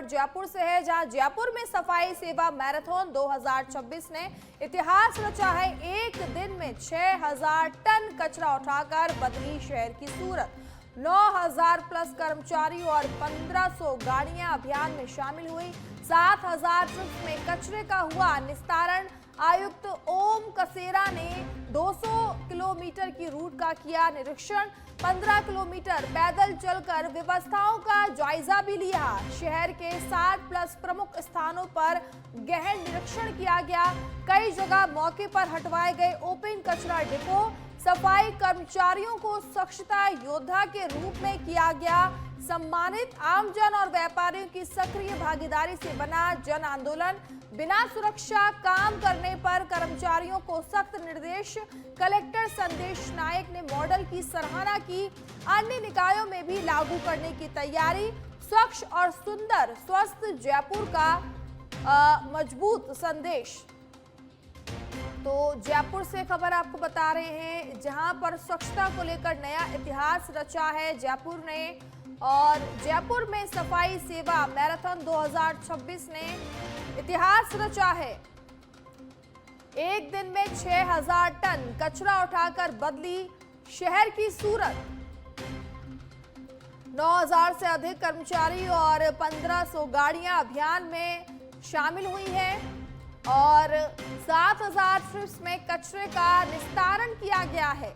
जयपुर से है, जहां जयपुर में सफाई सेवा मैराथन 2026 ने इतिहास रचा है। एक दिन में 6000 टन कचरा उठाकर बदली शहर की सूरत। 9000 प्लस कर्मचारी और 1500 गाड़ियां अभियान में शामिल हुई। 7000 ट्रिप्स में कचरे का हुआ निस्तारण। आयुक्त ओम कसेरा ने 200 किलोमीटर की रूट का किया निरीक्षण। 15 किलोमीटर पैदल चलकर व्यवस्थाओं का जायजा भी लिया। शहर के 60 प्लस प्रमुख स्थानों पर गहन निरीक्षण किया गया। कई जगह मौके पर हटवाए गए ओपन कचरा डिपो। सफाई कर्मचारियों को स्वच्छता योद्धा के रूप में किया गया सम्मानित। आमजन और व्यापारियों की सक्रिय भागीदारी से बना जन आंदोलन। बिना सुरक्षा काम करने पर कर्मचारियों को सख्त निर्देश। कलेक्टर संदेश नायक ने मॉडल की सराहना की। अन्य निकायों में भी लागू करने की तैयारी। स्वच्छ और सुंदर स्वस्थ जयपुर का मजबूत संदेश। तो जयपुर से खबर आपको बता रहे हैं, जहां पर स्वच्छता को लेकर नया इतिहास रचा है जयपुर ने। और जयपुर में सफाई सेवा मैराथन 2026 ने इतिहास रचा है। एक दिन में 6000 टन कचरा उठाकर बदली शहर की सूरत। 9000 से अधिक कर्मचारी और 1500 गाड़ियां अभियान में शामिल हुई हैं और 7000 ट्रिप्स में कचरे का निस्तारण किया गया है।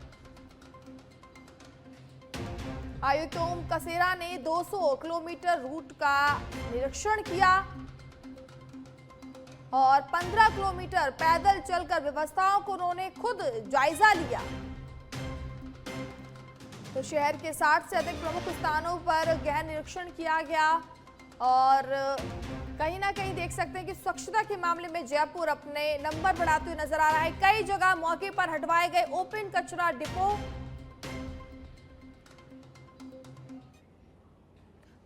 आयुक्त ओम कसेरा ने 200 किलोमीटर रूट का निरीक्षण किया और 15 किलोमीटर पैदल चलकर व्यवस्थाओं को उन्होंने खुद जायजा लिया। तो शहर के 60 से अधिक प्रमुख स्थानों पर गहन निरीक्षण किया गया और कहीं ना कहीं देख सकते हैं कि स्वच्छता के मामले में जयपुर अपने नंबर बढ़ाते हुए नजर आ रहा है। कई जगह मौके पर हटवाए गए ओपन कचरा डिपो।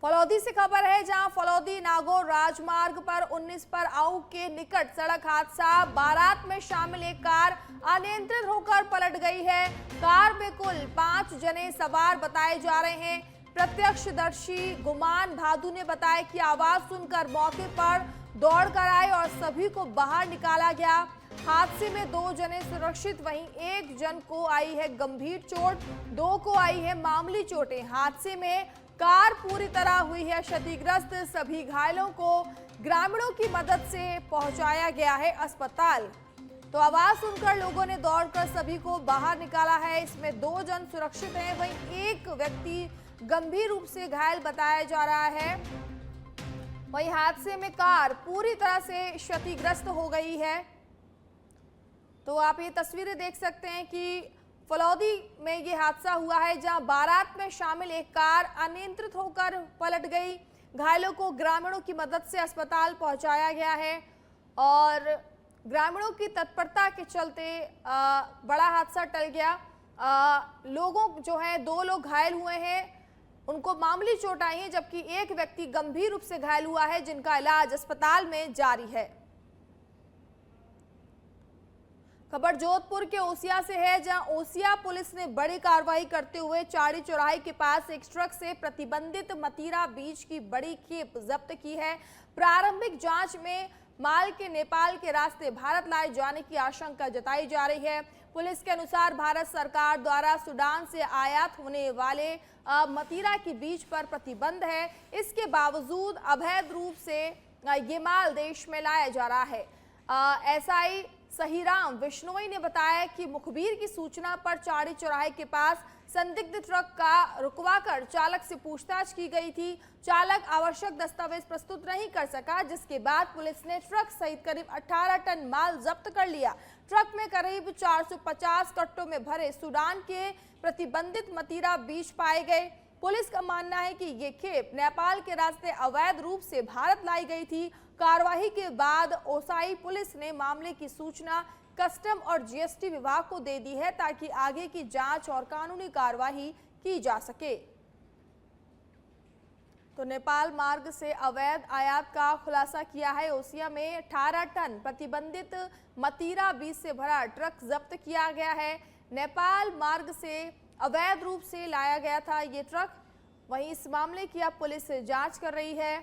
फलौदी से खबर है, जहां फलौदी नागौर राजमार्ग पर 19 पर आऊ के निकट सड़क हादसा। बारात में शामिल एक कार अनियंत्रित होकर पलट गई है। कार में कुल 5 जने सवार बताए जा रहे हैं। प्रत्यक्षदर्शी गुमान भादु ने बताया कि आवाज सुनकर मौके पर दौड़कर आए और सभी को बाहर निकाला गया। हादसे में 2 जने सुरक्षित, वहीं 1 जन को आई है गंभीर चोट, 2 को आई है मामूली चोटें। हादसे में कार पूरी तरह हुई है क्षतिग्रस्त। सभी घायलों को ग्रामीणों की मदद से पहुंचाया गया है अस्पताल। तो आवाज सुनकर लोगों ने दौड़कर सभी को बाहर निकाला है। इसमें 2 जन सुरक्षित हैं, वहीं 1 व्यक्ति गंभीर रूप से घायल बताया जा रहा है। वहीं हादसे में कार पूरी तरह से क्षतिग्रस्त हो गई है। तो आप ये तस्वीरें देख सकते हैं कि फलौदी में ये हादसा हुआ है, जहां बारात में शामिल एक कार अनियंत्रित होकर पलट गई। घायलों को ग्रामीणों की मदद से अस्पताल पहुंचाया गया है और ग्रामीणों की तत्परता के चलते बड़ा हादसा टल गया। लोगों जो है 2 लोग घायल हुए हैं, उनको मामूली चोट आई है, जबकि 1 व्यक्ति गंभीर रूप से घायल हुआ है, जिनका इलाज अस्पताल में जारी है। खबर जोधपुर के ओसिया से है, जहां ओसिया पुलिस ने बड़ी कार्रवाई करते हुए चाड़ी चौराहे के पास एक ट्रक से प्रतिबंधित मतीरा बीज की बड़ी खेप जब्त की है। प्रारंभिक जांच में माल के नेपाल के रास्ते भारत लाए जाने की आशंका जताई जा रही है। पुलिस के अनुसार भारत सरकार द्वारा सूडान से आयात होने वाले मतीरा की बीज पर प्रतिबंध है। इसके बावजूद अवैध रूप से ये माल देश में लाया जा रहा है। एसआई सहीराम विश्नोई ने बताया कि मुखबिर की सूचना पर चाड़ी चौराहे के पास संदिग्ध ट्रक का रुकवाकर चालक से पूछताछ की गई थी। चालक आवश्यक दस्तावेज प्रस्तुत नहीं कर सका, जिसके बाद पुलिस ने ट्रक सहित करीब 18 टन माल जब्त कर लिया। ट्रक में करीब 450 कट्टों में भरे सूडान के प्रतिबंधित मतीरा बीज पाए गए। पुलिस का मानना है कि ये खेप नेपाल के रास्ते अवैध रूप से भारत लाई गई थी। कार्रवाई के बाद ओसाई पुलिस ने मामले की सूचना कस्टम और जीएसटी विभाग को दे दी है, ताकि आगे की जांच और कानूनी कार्रवाई की जा सके। तो नेपाल मार्ग से अवैध आयात का खुलासा किया है। ओसिया में 18 टन प्रतिबंधित मतीरा बीज से भरा ट्रक जब्त किया गया है। नेपाल मार्ग से अवैध रूप से लाया गया था ये ट्रक। वहीं इस मामले की अब पुलिस जांच कर रही है।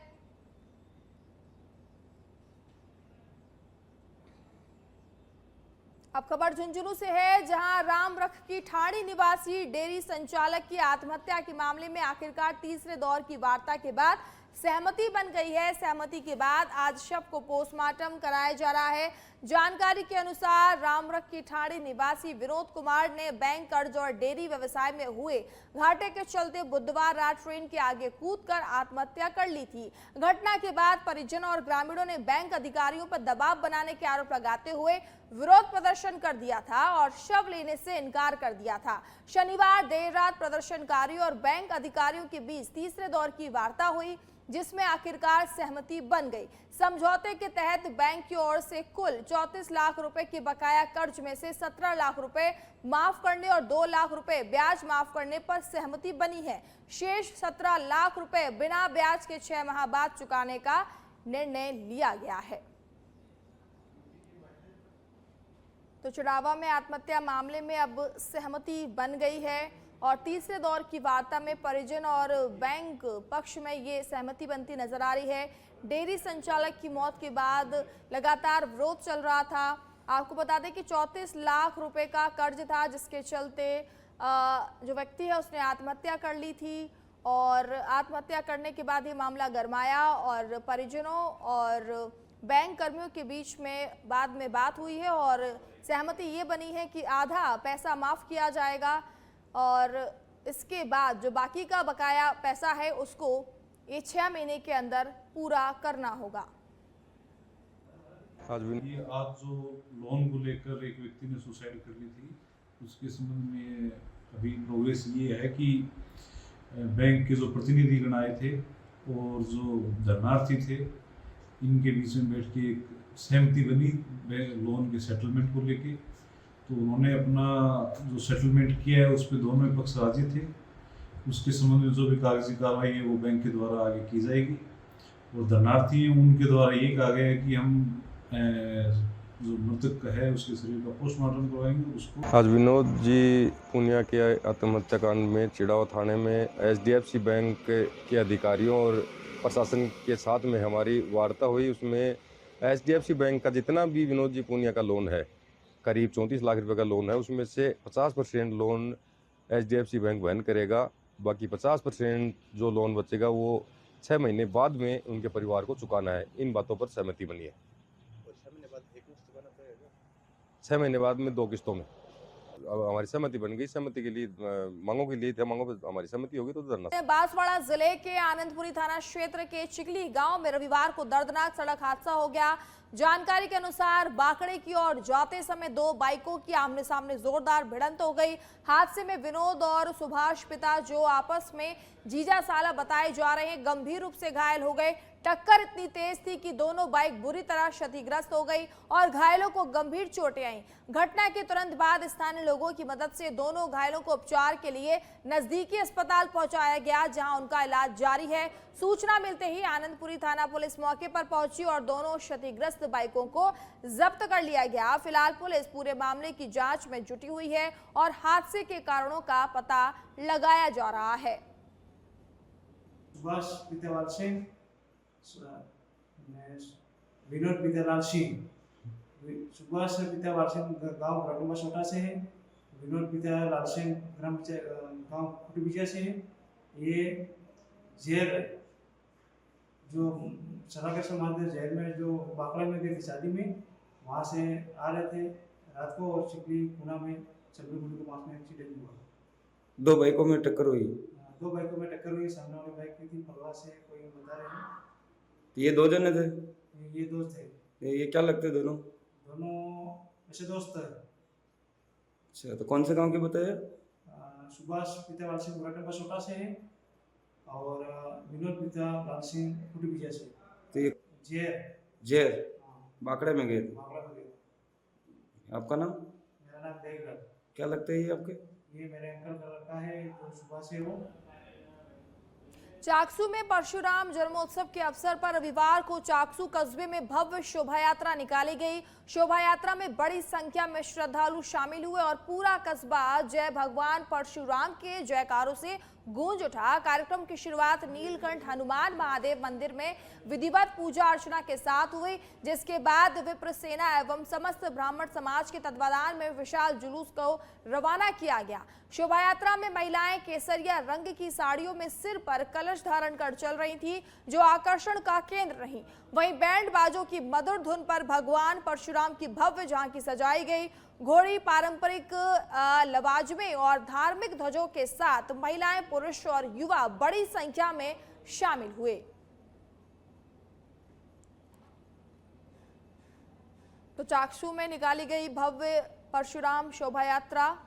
अब खबर झुंझुनू से है, जहां रामरख की ठाणी निवासी डेयरी संचालक की आत्महत्या के मामले में आखिरकार तीसरे दौर की वार्ता के बाद सहमति बन गई है। सहमति के बाद आज शव को पोस्टमार्टम कराया जा रहा है। जानकारी के अनुसार रामरख की ठाणी निवासी विनोद कुमार ने बैंक कर्ज और डेयरी व्यवसाय में हुए घाटे के चलते बुधवार रात ट्रेन के आगे कूदकर आत्महत्या कर ली थी। घटना के बाद परिजनों और ग्रामीणों ने बैंक अधिकारियों पर दबाव बनाने के आरोप लगाते हुए विरोध प्रदर्शन कर दिया था और शव लेने से इनकार कर दिया था। शनिवार देर रात प्रदर्शनकारियों और बैंक अधिकारियों के बीच तीसरे दौर की वार्ता हुई, जिसमें आखिरकार सहमति बन गई। समझौते के तहत बैंक की ओर से कुल 34 लाख रुपए के बकाया कर्ज में से 17 लाख रुपए माफ करने और 2 लाख रुपए ब्याज माफ करने पर सहमति बनी है। शेष 17 लाख रुपए बिना ब्याज के 6 माह बाद चुकाने का निर्णय लिया गया है। तो चुनावा में आत्महत्या मामले में अब सहमति बन गई है और तीसरे दौर की वार्ता में परिजन और बैंक पक्ष में ये सहमति बनती नजर आ रही है। डेयरी संचालक की मौत के बाद लगातार विरोध चल रहा था। आपको बता दें कि 34 लाख रुपए का कर्ज था, जिसके चलते जो व्यक्ति है उसने आत्महत्या कर ली थी और आत्महत्या करने के बाद ये मामला गरमाया और परिजनों और बैंक कर्मियों के बीच में बाद में बात हुई है और सहमति ये बनी है कि आधा पैसा माफ किया जाएगा और इसके बाद जो बाकी का बकाया पैसा है उसको ये 6 महीने के अंदर पूरा करना होगा। आज जो लोन को लेकर एक व्यक्ति ने सुसाइड कर ली थी, उसके संबंध में अभी प्रोग्रेस ये है कि बैंक के जो प्रतिनिधिगण आए थे और जो धरनार्थी थे, इनके बीच में बैठ के एक सहमति बनी लोन के सेटलमेंट को लेके। तो उन्होंने अपना जो सेटलमेंट किया है उस पर दोनों पक्ष राजी थे। उसके संबंध में जो भी कागजी कार्रवाई है वो बैंक के द्वारा आगे की जाएगी और धरनार्थी उनके द्वारा ये कहा गया है कि हम जो मृतक है उसके शरीर का पोस्टमार्टम करवाएंगे। उसको आज विनोद जी पुनिया के आत्महत्या कांड में चिड़ावा थाने में HDFC बैंक के अधिकारियों और प्रशासन के साथ में हमारी वार्ता हुई। उसमें HDFC बैंक का जितना भी विनोद जी पुनिया का लोन है, करीब 34 लाख रुपए का लोन है, उसमें से 50% लोन HDFC बैंक वहन करेगा। बाकी 50% जो लोन बचेगा वो 6 महीने बाद में उनके परिवार को चुकाना है। इन बातों पर सहमति बनी है। 6 महीने बाद में 2 किस्तों में अब हमारी सहमति बन गई। सहमति के लिए मांगों के लिए मांगों पर हमारी सहमति होगी तो धरना। बांसवाड़ा जिले के आनंदपुरी थाना क्षेत्र के चिकली गांव में रविवार को दर्दनाक सड़क हादसा हो गया। जानकारी के अनुसार बाकड़े की ओर जाते समय 2 बाइकों की आमने सामने जोरदार भिड़ंत हो गई। हादसे में विनोद और सुभाष पिता, जो आपस में जीजा साला बताए जा रहे हैं, गंभीर रूप से घायल हो गए। टक्कर इतनी तेज थी कि दोनों बाइक बुरी तरह क्षतिग्रस्त हो गई और घायलों को गंभीर चोटें आईं। घटना के तुरंत बाद स्थानीय लोगों की मदद से दोनों घायलों को उपचार के लिए नजदीकी अस्पताल पहुंचाया गया, जहां उनका इलाज जारी है। सूचना मिलते ही आनंदपुरी थाना पुलिस मौके पर पहुंची और दोनों क्षतिग्रस्त बाइकों को जब्त कर लिया गया। फिलहाल पुलिस पूरे मामले की जांच में जुटी हुई है और हादसे के कारणों का पता लगाया जा रहा है। सुभाष पितेलाल सिंह, विनोद पितेलाल सिंह। सुभाष पितेलाल सिंह गांव रटुमा छोटा से है। विनोद पितेलाल सिंह गांव कुटुबिया से है। ये जेल जो सराकर समाज जेल में जो बाकड़ा में गई थी शादी में, वहाँ से आ रहे थे रात को और चिकली पुना में चलवी गुंडी के पास में एक्सीडेंट हुआ। 2 बाइकों में टक्कर हुई। 2 बाइकों में टक्कर हुई। सामने वाली बाइक की थी, परवा से कोई बता रहे हैं। ये 2 जने थे? ये दोस्त थे। ये क्या लगते दोनों? दोनों ऐसे दोस्त है। अच्छा, तो कौन से गांव के बताया? सुभाष पितेलाल सिंह गुराटंबा छोटा से है और विनोद पितेलाल सिंह कुटुबिया से। तो ये जेर बाकड़े में गए थे। बाकड़ा में गए। आपका नाम? मेरा नाम देवगढ़। क्या लगता है ये आपके? ये मेरे अंकल का लड़का है, जो सुबह से हो। चाकसू में परशुराम जन्मोत्सव के अवसर पर रविवार को चाकसू कस्बे में भव्य शोभा यात्रा निकाली गई। शोभा यात्रा में बड़ी संख्या में श्रद्धालु शामिल हुए और पूरा कस्बा जय भगवान परशुराम के जयकारों से गूंज उठा। कार्यक्रम की शुरुआत नीलकंठ हनुमान महादेव मंदिर में विधिवत पूजा अर्चना के साथ हुई, जिसके बाद विप्र सेना एवं समस्त ब्राह्मण समाज के तत्वाधान में विशाल जुलूस को रवाना किया गया। शोभा यात्रा में महिलाएं केसरिया रंग की साड़ियों में सिर पर कलश धारण कर चल रही थी, जो आकर्षण का केंद्र रही। वहीं बैंड बाजों की मधुर धुन पर भगवान परशुराम की भव्य झांकी सजाई गई। घोड़ी, पारंपरिक लवाजमे और धार्मिक ध्वजों के साथ महिलाएं, पुरुष और युवा बड़ी संख्या में शामिल हुए। तो चाकसू में निकाली गई भव्य परशुराम शोभा यात्रा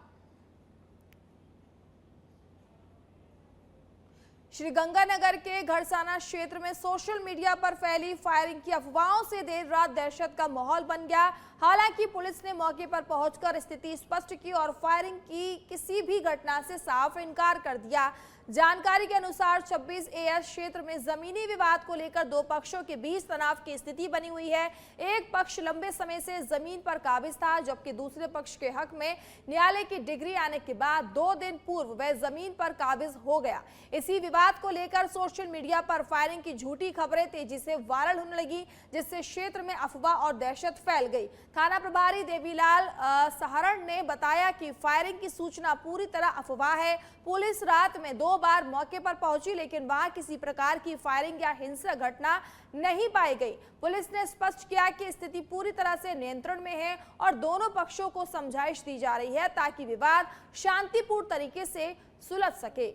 श्रीगंगानगर के घड़साना क्षेत्र में सोशल मीडिया पर फैली फायरिंग की अफवाहों से देर रात दहशत का माहौल बन गया। हालांकि पुलिस ने मौके पर पहुंचकर स्थिति स्पष्ट की और फायरिंग की किसी भी घटना से साफ इनकार कर दिया। जानकारी के अनुसार 26 AS क्षेत्र में जमीनी विवाद को लेकर दो पक्षों के बीच तनाव की स्थिति बनी हुई है। एक पक्ष लंबे समय से जमीन पर काबिज था, जबकि दूसरे पक्ष के हक में न्यायालय की डिग्री आने के बाद 2 दिन पूर्व वह जमीन पर काबिज हो गया। इसी विवाद को लेकर सोशल मीडिया पर फायरिंग की झूठी खबरें तेजी से वायरल होने लगी, जिससे क्षेत्र में अफवाह और दहशत फैल गई। थाना प्रभारी देवीलाल सहारण ने बताया कि फायरिंग की सूचना पूरी तरह अफवाह है। पुलिस रात में 2 बार मौके पर पहुंची, लेकिन वहां किसी प्रकार की फायरिंग या हिंसक घटना नहीं पाई गई। पुलिस ने स्पष्ट किया कि स्थिति पूरी तरह से नियंत्रण में है और दोनों पक्षों को समझाइश दी जा रही है ताकि विवाद शांतिपूर्ण तरीके से सुलझ सके।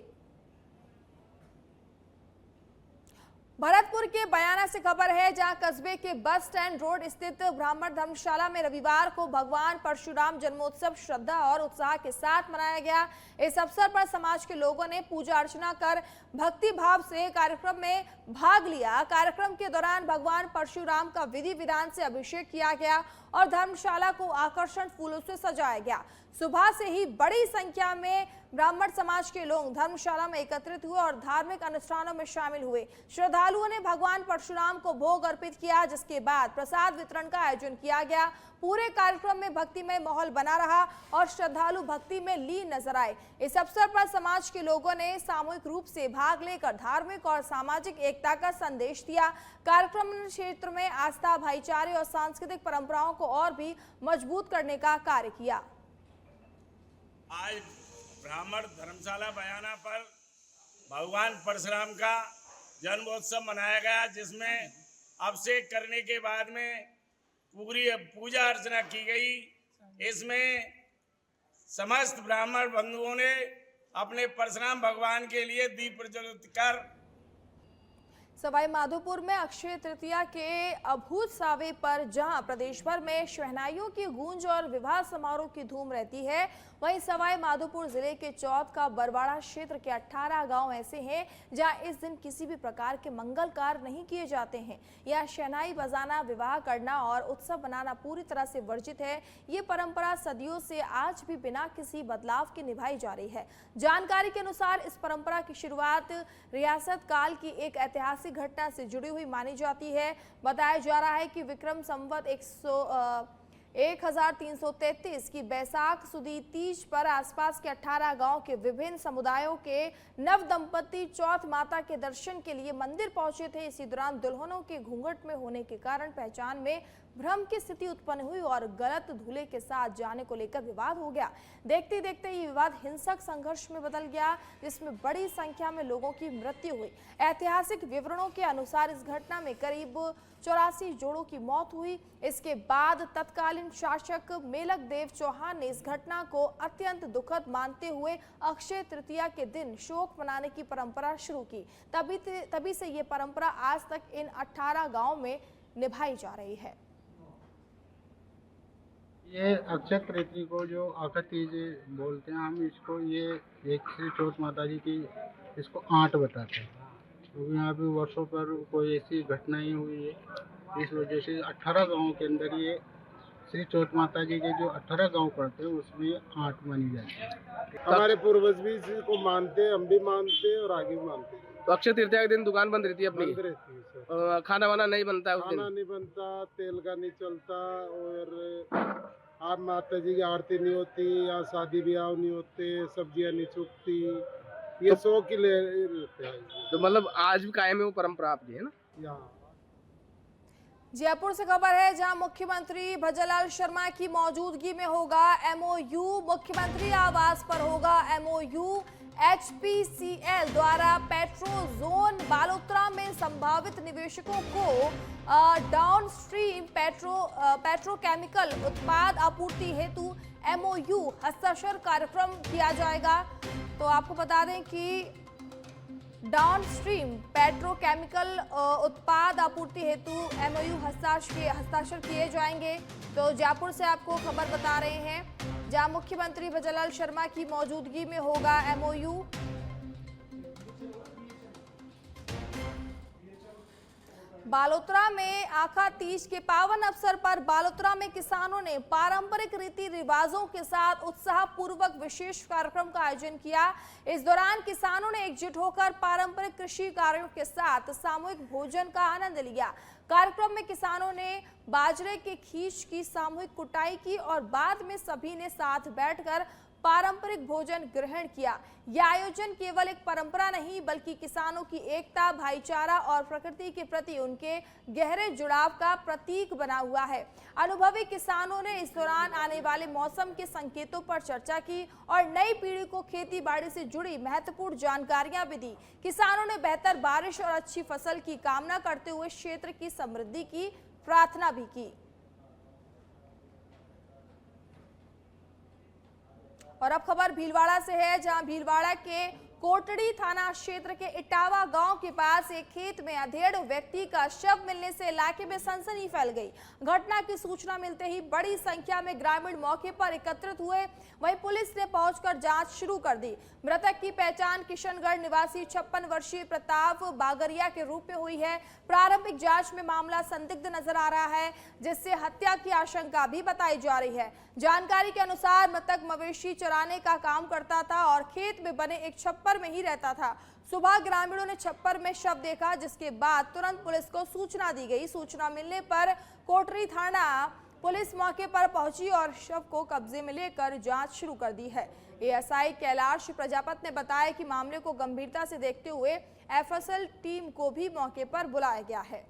भरतपुर के बयाना से खबर है, जहां कस्बे के बस स्टैंड रोड स्थित ब्राह्मण धर्मशाला में रविवार को भगवान परशुराम जन्मोत्सव श्रद्धा और उत्साह के साथ मनाया गया। इस अवसर पर समाज के लोगों ने पूजा अर्चना कर भक्ति भाव से कार्यक्रम में भाग लिया। कार्यक्रम के दौरान भगवान परशुराम का विधि विधान से अभिषेक किया गया और धर्मशाला को आकर्षण फूलों से सजाया गया। सुबह से ही बड़ी संख्या में ब्राह्मण समाज के लोग धर्मशाला में एकत्रित हुए और धार्मिक अनुष्ठानों में शामिल हुए। श्रद्धालुओं ने भगवान परशुराम को भोग अर्पित किया, जिसके बाद प्रसाद वितरण का आयोजन किया गया। पूरे कार्यक्रम में भक्तिमय माहौल बना रहा और श्रद्धालु भक्ति में लीन नजर आए। इस अवसर पर समाज के लोगों ने सामूहिक रूप से भाग लेकर धार्मिक और सामाजिक एकता का संदेश दिया। कार्यक्रम ने क्षेत्र में आस्था, भाईचारे और सांस्कृतिक परंपराओं को और भी मजबूत करने का कार्य किया। आज ब्राह्मण धर्मशाला बयाना पर भगवान परशुराम का जन्मोत्सव मनाया गया, जिसमें अभिषेक करने के बाद में पूरी पूजा अर्चना की गई। इसमें समस्त ब्राह्मण बंधुओं ने अपने परशुराम भगवान के लिए दीप प्रज्वलित कर सवाई माधोपुर में अक्षय तृतीया के अभूत सावे पर जहां प्रदेश भर में शहनाइयों की गूंज और विवाह समारोह की धूम रहती है, वहीं सवाई माधोपुर जिले के चौथ का बरवाड़ा क्षेत्र के 18 गांव ऐसे हैं जहां इस दिन किसी भी प्रकार के मंगल कार्य नहीं किए जाते हैं। यह शहनाई बजाना, विवाह करना और उत्सव मनाना पूरी तरह से वर्जित है। ये परंपरा सदियों से आज भी बिना किसी बदलाव के निभाई जा रही है। जानकारी के अनुसार इस परंपरा की शुरुआत रियासत काल की एक ऐतिहासिक घटना से जुड़ी हुई मानी जाती है। बताया जा रहा है कि विक्रम संवत 1333 की बैसाख सुदी तीज पर आसपास के 18 गांव के विभिन्न समुदायों के नव दंपति चौथ माता के दर्शन के लिए मंदिर पहुंचे थे। इसी दौरान दुल्हनों के घूंघट में होने के कारण पहचान में भ्रम की स्थिति उत्पन्न हुई और गलत दूल्हे के साथ जाने को लेकर विवाद हो गया। देखते देखते ये विवाद हिंसक संघर्ष में बदल गया, जिसमें बड़ी संख्या में लोगों की मृत्यु हुई। ऐतिहासिक विवरणों के अनुसार इस घटना में करीब 84 जोड़ों की मौत हुई। इसके बाद तत्कालीन शासक मेलक देव चौहान ने इस घटना को अत्यंत दुखद मानते हुए अक्षय तृतीया के दिन शोक मनाने की परंपरा शुरू की। तभी से ये परंपरा आज तक इन 18 गांवों में निभाई जा रही है। ये अक्षय तृतीया को जो आखा तीज बोलते हैं हम इसको, ये एक श्री चौथ माता जी की इसको आंट बताते हैं, क्योंकि यहाँ पे वर्षों पर कोई ऐसी घटना ही हुई है। इस वजह से 18 गांवों के अंदर ये श्री चौथ माता जी के जो 18 गांव पड़ते हैं उसमें आंट मानी जाती है। हमारे पूर्वज भी इसको मानते हैं, हम भी मानते हैं और आगे भी मानते हैं। तो अक्षय तृतीया के दिन दुकान बंद रहती है अपनी? बंद रहती है सर। खाना वाना नहीं बनता है उस दिन? खाना नहीं बनता, तेल का नहीं चलता और आप माता जी की आरती नहीं होती, या शादी ब्याह नहीं होते, सब्जियां नहीं चुकती, ये 100 किलो रहते हैं तो मतलब आज भी कायम है वो परंपरा आपकी, है ना? यहाँ। जयपुर से खबर है जहां मुख्यमंत्री भजनलाल शर्मा की मौजूदगी में होगा एमओयू। मुख्यमंत्री आवास पर होगा एमओयू। एचपीसीएल द्वारा पेट्रो जोन बालोतरा में संभावित निवेशकों को डाउनस्ट्रीम पेट्रोकेमिकल उत्पाद आपूर्ति हेतु एमओयू हस्ताक्षर कार्यक्रम किया जाएगा। तो आपको बता दें कि डाउनस्ट्रीम पेट्रोकेमिकल उत्पाद आपूर्ति हेतु एमओयू हस्ताक्षर किए जाएंगे। तो जयपुर से आपको खबर बता रहे हैं जहां मुख्यमंत्री भजनलाल शर्मा की मौजूदगी में होगा एमओयू। बालोतरा में आखा तीज के पावन अवसर पर बालोतरा में किसानों ने पारंपरिक रीति रिवाजों के साथ उत्साहपूर्वक विशेष कार्यक्रम का आयोजन किया। इस दौरान किसानों ने एकजुट होकर पारंपरिक कृषि कार्यों के साथ सामूहिक भोजन का आनंद लिया। कार्यक्रम में किसानों ने बाजरे के खींच की सामूहिक कुटाई की और बाद में सभी ने साथ बैठकर पारंपरिक भोजन ग्रहण किया। यह आयोजन केवल एक परंपरा नहीं बल्कि किसानों की एकता, भाईचारा और प्रकृति के प्रति उनके गहरे जुड़ाव का प्रतीक बना हुआ है। अनुभवी किसानों ने इस दौरान आने वाले मौसम के संकेतों पर चर्चा की और नई पीढ़ी को खेती बाड़ी से जुड़ी महत्वपूर्ण जानकारियां भी दी। किसानों ने बेहतर बारिश और अच्छी फसल की कामना करते हुए क्षेत्र की समृद्धि की प्रार्थना भी की। और अब खबर भीलवाड़ा से है जहां भीलवाड़ा के कोटड़ी थाना क्षेत्र के इटावा गांव के पास एक खेत में अधेड़ व्यक्ति का शव मिलने से इलाके में सनसनी फैल गई। घटना की सूचना मिलते ही बड़ी संख्या में ग्रामीण मौके पर एकत्रित हुए। वहीं पुलिस ने पहुंचकर जांच शुरू कर दी। मृतक की पहचान किशनगढ़ निवासी 56 वर्षीय प्रताप बागरिया के रूप में हुई है। प्रारंभिक जांच में मामला संदिग्ध नजर आ रहा है जिससे हत्या की आशंका भी बताई जा रही है। जानकारी के अनुसार मृतक मवेशी चराने का काम करता था और खेत में बने एक छप्पर में ही रहता था। सुबह ग्रामीणों ने छप्पर में शव देखा जिसके बाद तुरंत पुलिस को सूचना दी गई। सूचना मिलने पर कोटरी थाना पुलिस मौके पर पहुंची और शव को कब्जे में लेकर जांच शुरू कर दी है। एएसआई कैलाश प्रजापत ने बताया कि मामले को गंभीरता से देखते हुए एफएसएल टीम को भी मौके पर बुलाया गया है।